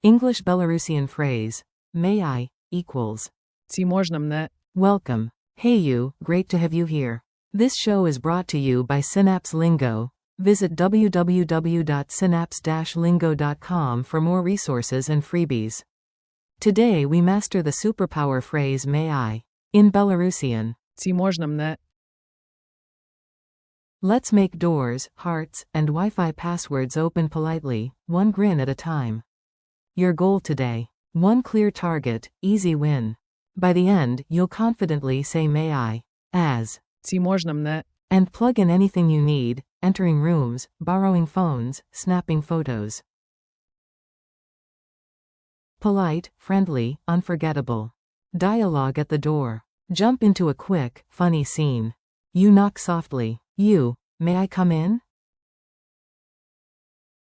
English Belarusian phrase, may I, equals. Ці можна мене? Welcome. Hey you, great to have you here. This show is brought to you by Synapse Lingo. Visit www.synapse-lingo.com for more resources and freebies. Today we master the superpower phrase may I, in Belarusian. Ці можна мене? Let's make doors, hearts, and Wi-Fi passwords open politely, one grin at a time. Your goal today. One clear target, easy win. By the end, you'll confidently say may I, as, Ці можна мене? and plug in anything you need, entering rooms, borrowing phones, snapping photos. Polite, friendly, unforgettable. Dialogue at the door. Jump into a quick, funny scene. You knock softly. You, may I come in?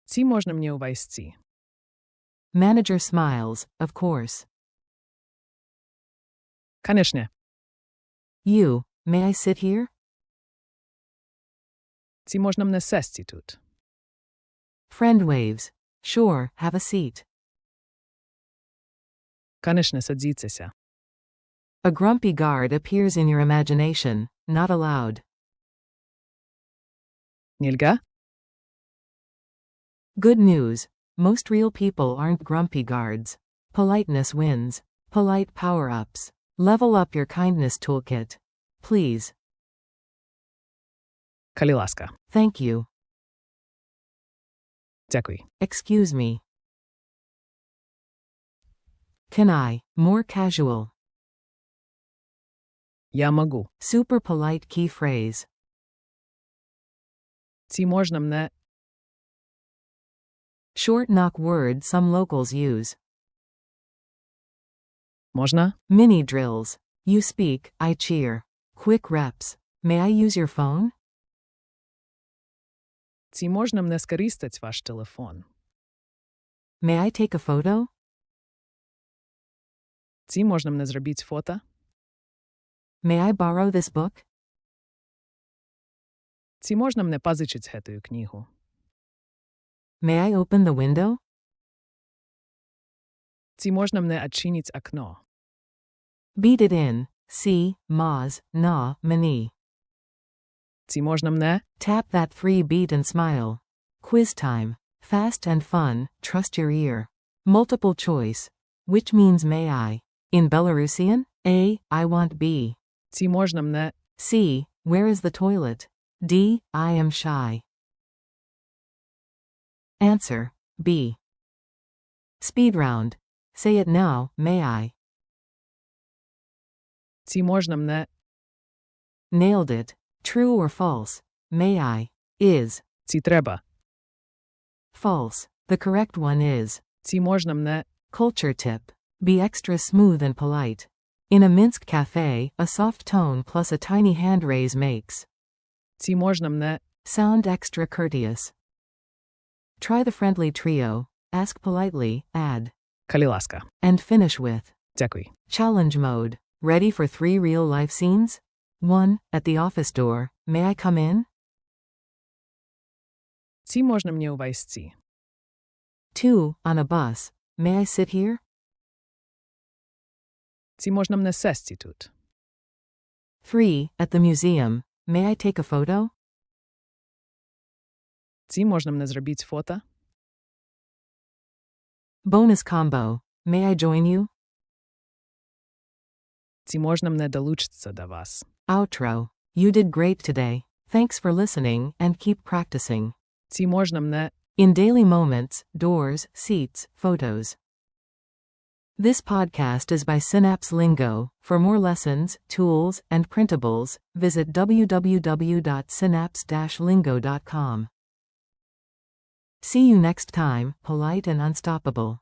Ці можна мені увесь ці? Manager smiles, of course. Конечно. You, may I sit here? Ці можна мене сесці тут? Friend waves. Sure, have a seat. Конечно, садіться. A grumpy guard appears in your imagination, not allowed. Нельга? Good news. Most real people aren't grumpy guards. Politeness wins. Polite power-ups. Level up your kindness toolkit. Please. Коли ласка. Thank you. Дякую. Excuse me. Can I? More casual. Я можу. Super polite key phrase. Ці можна мене? Short knock word some locals use. Можна? Mini drills. You speak, I cheer. Quick reps. May I use your phone? Ці можна мене скористати ваш телефон? May I take a photo? Ці можна мене зробити фото? May I borrow this book? Ці можна мене позичити гэтую книгу? May I open the window? Ці можна мене відчинити окно? Beat it in. C, Moz, Na, Mani. Ці можна мене? Tap that free beat and smile. Quiz time. Fast and fun, trust your ear. Multiple choice. Which means may I? In Belarusian, A, I want B. Ці можна мене? C, where is the toilet? D, I am shy. Answer, B. Speed round. Say it now, may I? Ці можна мене? Nailed it. True or false? May I? Is. Ці треба? False. The correct one is. Ці можна мене? Culture tip. Be extra smooth and polite. In a Minsk cafe, a soft tone plus a tiny hand raise makes. Ці можна мене? Sound extra courteous. Try the friendly trio. Ask politely, add. Коли ласка. And finish with. Дякую. Challenge mode. Ready for 3 real-life scenes? 1. At the office door. May I come in? Ці можна мені увесь ці? 2. On a bus. May I sit here? Ці можна мене сесці тут? 3. At the museum. May I take a photo? Ці можна мене зробити фото? Bonus combo. May I join you? Ці можна мене долучитися до вас? Outro. You did great today. Thanks for listening and keep practicing. Ці можна мене? In daily moments, doors, seats, photos. This podcast is by Synapse Lingo. For more lessons, tools, and printables, visit www.synapse-lingo.com. See you next time, polite and unstoppable.